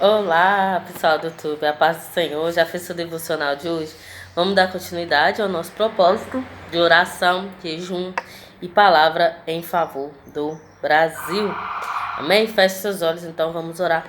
Olá, pessoal do YouTube, a paz do Senhor. Já fez seu devocional de hoje? Vamos dar continuidade ao nosso propósito de oração, jejum e palavra em favor do Brasil. Amém? Feche seus olhos, então vamos orar.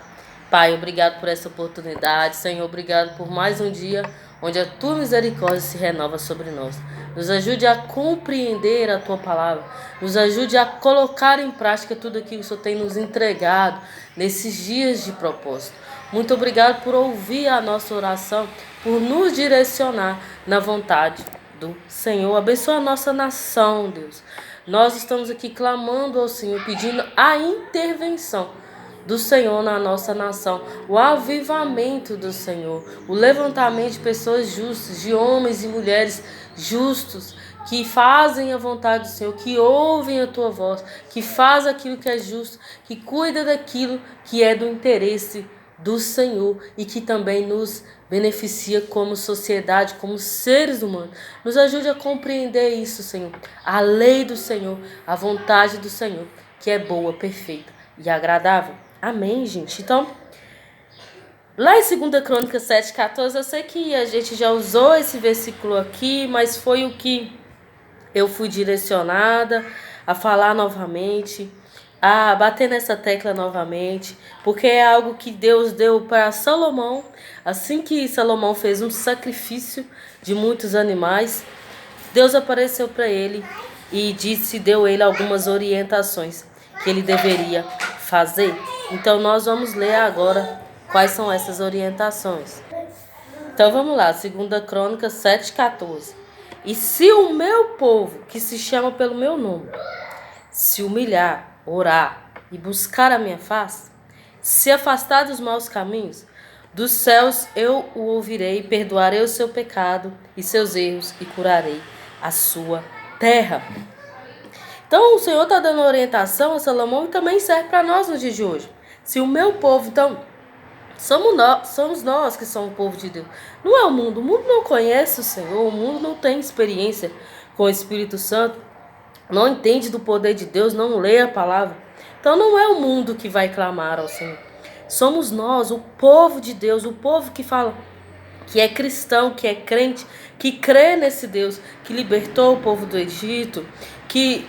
Pai, obrigado por essa oportunidade. Senhor, obrigado por mais um dia onde a tua misericórdia se renova sobre nós. Nos ajude a compreender a tua palavra. Nos ajude a colocar em prática tudo aquilo que o Senhor tem nos entregado nesses dias de propósito. Muito obrigado por ouvir a nossa oração, por nos direcionar na vontade do Senhor. Abençoa a nossa nação, Deus. Nós estamos aqui clamando ao Senhor, pedindo a intervenção do Senhor na nossa nação, o avivamento do Senhor, o levantamento de pessoas justas, de homens e mulheres justos, que fazem a vontade do Senhor, que ouvem a tua voz, que faz aquilo que é justo, que cuida daquilo que é do interesse do Senhor e que também nos beneficia como sociedade, como seres humanos. Nos ajude a compreender isso, Senhor, a lei do Senhor, a vontade do Senhor, que é boa, perfeita e agradável. Amém, gente? Então, lá em 2 Crônicas 7,14, eu sei que a gente já usou esse versículo aqui, mas foi o que eu fui direcionada a falar novamente, a bater nessa tecla novamente, porque é algo que Deus deu para Salomão, assim que Salomão fez um sacrifício de muitos animais. Deus apareceu para ele e deu a ele algumas orientações que ele deveria fazer. Então nós vamos ler agora quais são essas orientações. Então vamos lá, 2 Crônicas 7,14. E se o meu povo, que se chama pelo meu nome, se humilhar, orar e buscar a minha face, se afastar dos maus caminhos, dos céus eu o ouvirei, perdoarei o seu pecado e seus erros e curarei a sua terra. Então o Senhor está dando orientação a Salomão e também serve para nós no dia de hoje. Se o meu povo, então, somos nós que somos o povo de Deus. Não é o mundo não conhece o Senhor, o mundo não tem experiência com o Espírito Santo, não entende do poder de Deus, não lê a palavra. Então não é o mundo que vai clamar ao Senhor. Somos nós, o povo de Deus, o povo que fala, que é cristão, que é crente, que crê nesse Deus, que libertou o povo do Egito, que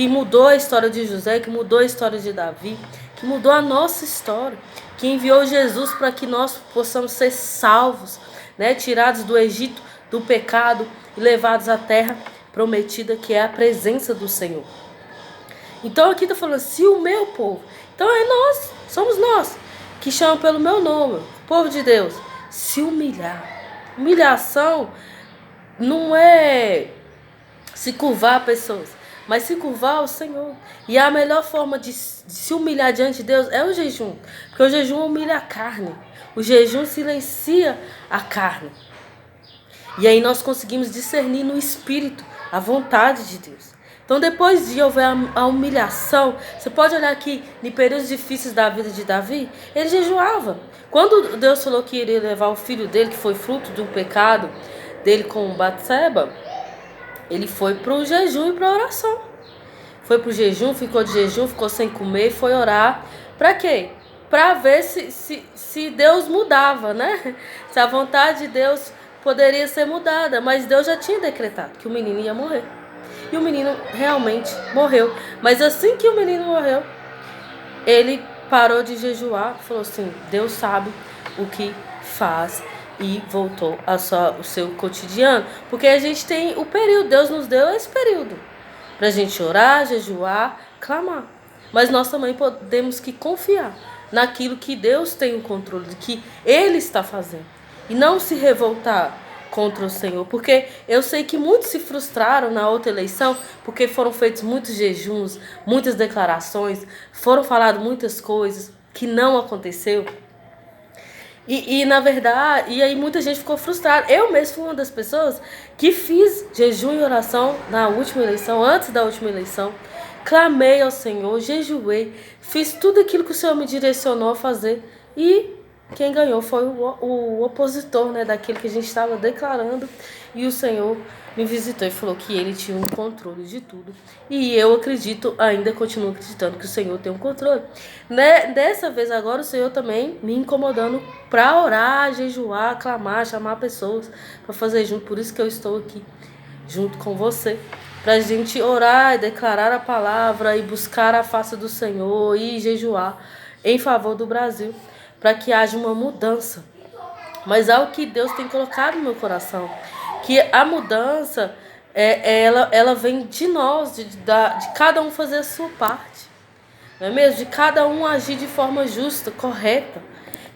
mudou a história de José, que mudou a história de Davi, que mudou a nossa história, que enviou Jesus para que nós possamos ser salvos, né? Tirados do Egito, do pecado e levados à terra prometida, que é a presença do Senhor. Então aqui está falando, se o meu povo, então é nós, somos nós, que chamam pelo meu nome, o povo de Deus, se humilhar. Humilhação não é se curvar a pessoas, mas se curvar ao Senhor. E a melhor forma de se humilhar diante de Deus é o jejum, porque o jejum humilha a carne, o jejum silencia a carne. E aí nós conseguimos discernir no Espírito a vontade de Deus. Então depois de houver a humilhação, você pode olhar aqui em períodos difíceis da vida de Davi, ele jejuava. Quando Deus falou que iria levar o filho dele, que foi fruto de um pecado dele com Batseba, ele foi para o jejum e para a oração. Foi para o jejum, ficou de jejum, ficou sem comer, foi orar. Para quê? Para ver se Deus mudava, né? Se a vontade de Deus poderia ser mudada. Mas Deus já tinha decretado que o menino ia morrer. E o menino realmente morreu. Mas assim que o menino morreu, ele parou de jejuar, falou assim, Deus sabe o que faz, e voltou ao seu cotidiano. Porque a gente tem o período, Deus nos deu esse período para a gente orar, jejuar, clamar. Mas nós também podemos que confiar naquilo que Deus tem o controle, de que Ele está fazendo. E não se revoltar contra o Senhor. Porque eu sei que muitos se frustraram na outra eleição, porque foram feitos muitos jejuns, muitas declarações, foram faladas muitas coisas que não aconteceu. E na verdade, e aí muita gente ficou frustrada. Eu mesmo fui uma das pessoas que fiz jejum e oração na última eleição, antes da última eleição. Clamei ao Senhor, jejuei, fiz tudo aquilo que o Senhor me direcionou a fazer. E quem ganhou foi o opositor, né, daquilo que a gente estava declarando. E o Senhor me visitou e falou que ele tinha um controle de tudo. E eu acredito, ainda continuo acreditando que o Senhor tem um controle. Né? Dessa vez agora o Senhor também me incomodando para orar, jejuar, clamar, chamar pessoas para fazer junto. Por isso que eu estou aqui junto com você. Para a gente orar e declarar a palavra e buscar a face do Senhor e jejuar em favor do Brasil, para que haja uma mudança. Mas é o que Deus tem colocado no meu coração, que a mudança ela vem de nós, de cada um fazer a sua parte, não é mesmo? De cada um agir de forma justa, correta.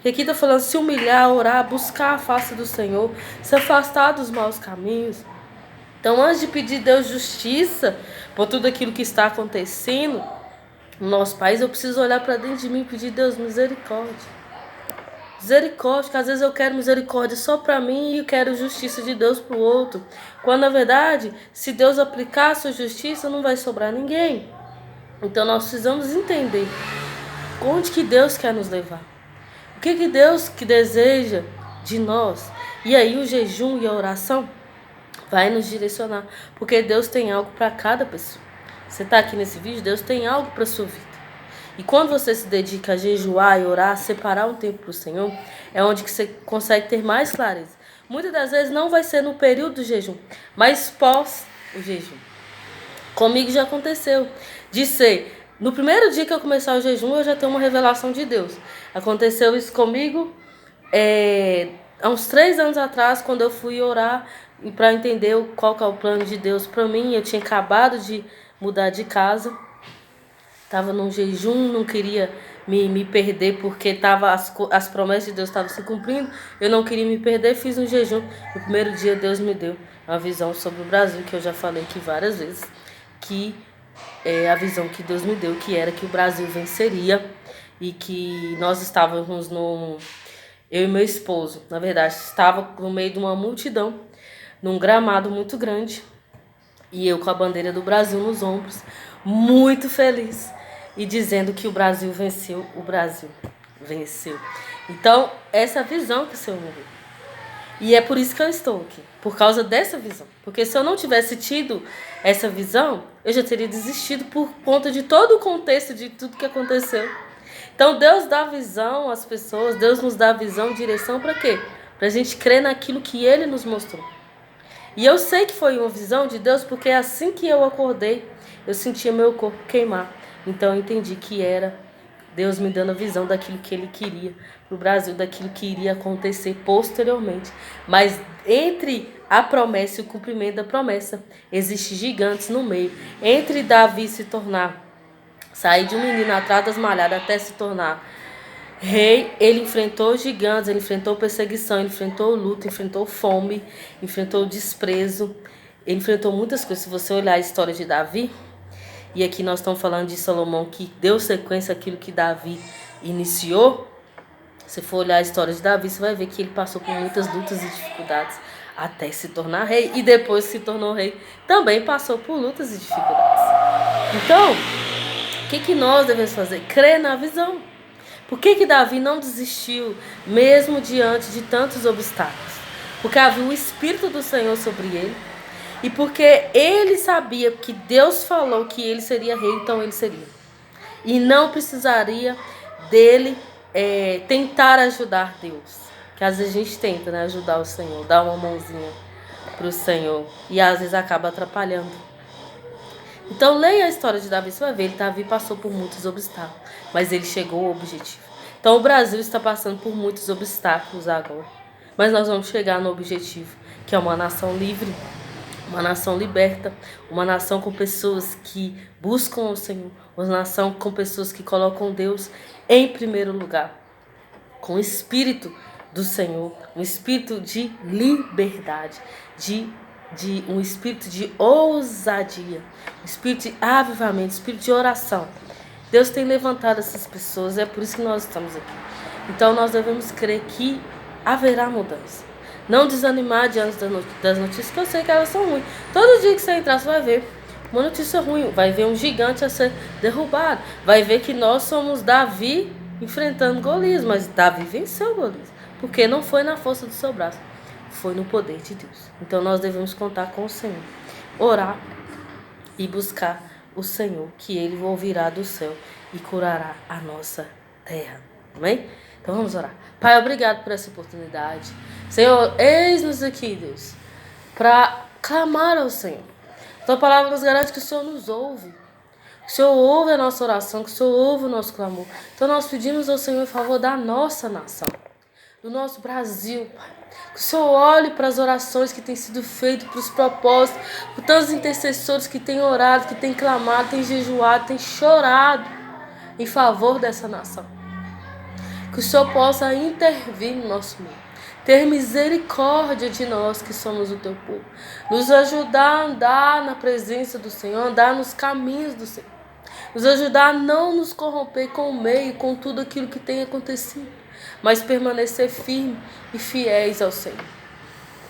E aqui está falando se humilhar, orar, buscar a face do Senhor, se afastar dos maus caminhos. Então, antes de pedir a Deus justiça por tudo aquilo que está acontecendo no nosso país, eu preciso olhar para dentro de mim e pedir a Deus misericórdia. Misericórdia, porque às vezes eu quero misericórdia só para mim e eu quero justiça de Deus para o outro. Quando na verdade, se Deus aplicar a sua justiça, não vai sobrar ninguém. Então nós precisamos entender onde que Deus quer nos levar. O que Deus que deseja de nós. E aí o jejum e a oração vai nos direcionar. Porque Deus tem algo para cada pessoa. Você está aqui nesse vídeo, Deus tem algo para a sua vida. E quando você se dedica a jejuar e orar, separar um tempo para o Senhor, é onde que você consegue ter mais clareza. Muitas das vezes não vai ser no período do jejum, mas pós o jejum. Comigo já aconteceu de ser, no primeiro dia que eu começar o jejum, eu já tenho uma revelação de Deus. Aconteceu isso comigo há uns 3 anos atrás, quando eu fui orar e para entender qual que é o plano de Deus para mim. Eu tinha acabado de mudar de casa. Estava num jejum, não queria me perder porque as promessas de Deus estavam se cumprindo. Eu não queria me perder, fiz um jejum. No primeiro dia Deus me deu uma visão sobre o Brasil, que eu já falei aqui várias vezes. Que é a visão que Deus me deu, que era que o Brasil venceria. E que nós estávamos eu e meu esposo, na verdade, estava no meio de uma multidão, num gramado muito grande. E eu com a bandeira do Brasil nos ombros, muito feliz. E dizendo que o Brasil venceu, o Brasil venceu. Então, essa é a visão que o Senhor me deu. E é por isso que eu estou aqui, por causa dessa visão. Porque se eu não tivesse tido essa visão, eu já teria desistido por conta de todo o contexto de tudo que aconteceu. Então, Deus dá visão às pessoas, Deus nos dá visão, direção para quê? Para a gente crer naquilo que Ele nos mostrou. E eu sei que foi uma visão de Deus, porque assim que eu acordei, eu sentia meu corpo queimar. Então eu entendi que era Deus me dando a visão daquilo que Ele queria para o Brasil, daquilo que iria acontecer posteriormente. Mas entre a promessa e o cumprimento da promessa, existem gigantes no meio. Entre Davi sair de um menino atrás das malhadas até se tornar rei, ele enfrentou gigantes, ele enfrentou perseguição, ele enfrentou luta, enfrentou fome, enfrentou desprezo, ele enfrentou muitas coisas. Se você olhar a história de Davi, e aqui nós estamos falando de Salomão, que deu sequência àquilo que Davi iniciou. Se for olhar a história de Davi, você vai ver que ele passou por muitas lutas e dificuldades até se tornar rei. E depois que se tornou rei, também passou por lutas e dificuldades. Então, o que nós devemos fazer? Crer na visão. Por que Davi não desistiu, mesmo diante de tantos obstáculos? Porque havia o Espírito do Senhor sobre ele. E porque ele sabia que Deus falou que ele seria rei, então ele seria. E não precisaria dele tentar ajudar Deus. Que às vezes a gente tenta, né, ajudar o Senhor, dar uma mãozinha para o Senhor. E às vezes acaba atrapalhando. Então leia a história de Davi, você vai ver, Davi passou por muitos obstáculos, mas ele chegou ao objetivo. Então o Brasil está passando por muitos obstáculos agora, mas nós vamos chegar no objetivo, que é uma nação livre, uma nação liberta, uma nação com pessoas que buscam o Senhor, uma nação com pessoas que colocam Deus em primeiro lugar, com o Espírito do Senhor, um espírito de liberdade, um espírito de ousadia, um espírito de avivamento, um espírito de oração. Deus tem levantado essas pessoas, é por isso que nós estamos aqui. Então nós devemos crer que haverá mudança. Não desanimar diante das notícias, que eu sei que elas são ruins. Todo dia que você entrar, você vai ver uma notícia ruim, vai ver um gigante a ser derrubado, vai ver que nós somos Davi enfrentando Golias, mas Davi venceu Golias, porque não foi na força do seu braço, foi no poder de Deus. Então nós devemos contar com o Senhor, orar e buscar o Senhor, que Ele ouvirá do céu e curará a nossa terra. Amém? Então vamos orar. Pai, obrigado por essa oportunidade. Senhor, eis-nos aqui, Deus, para clamar ao Senhor. Tua palavra nos garante que o Senhor nos ouve. Que o Senhor ouve a nossa oração, que o Senhor ouve o nosso clamor. Então nós pedimos ao Senhor em favor da nossa nação, do nosso Brasil, Pai. Que o Senhor olhe para as orações que têm sido feitas, para os propósitos, por tantos intercessores que têm orado, que têm clamado, têm jejuado, têm chorado em favor dessa nação. Que o Senhor possa intervir no nosso mundo, ter misericórdia de nós que somos o teu povo, nos ajudar a andar na presença do Senhor, andar nos caminhos do Senhor, nos ajudar a não nos corromper com o meio, com tudo aquilo que tem acontecido, mas permanecer firme e fiéis ao Senhor.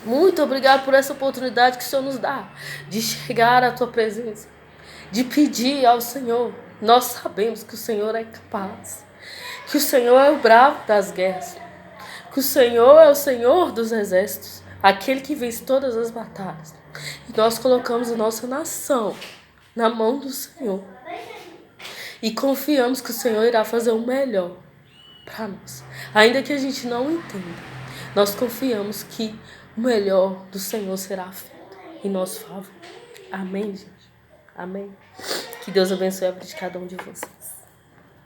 Muito obrigado por essa oportunidade que o Senhor nos dá de chegar à tua presença, de pedir ao Senhor. Nós sabemos que o Senhor é capaz, que o Senhor é o bravo das guerras, que o Senhor é o Senhor dos exércitos, aquele que vence todas as batalhas. E nós colocamos a nossa nação na mão do Senhor e confiamos que o Senhor irá fazer o melhor para nós. Ainda que a gente não entenda, nós confiamos que o melhor do Senhor será feito em nosso favor. Amém, gente? Amém. Que Deus abençoe a vida de cada um de vocês.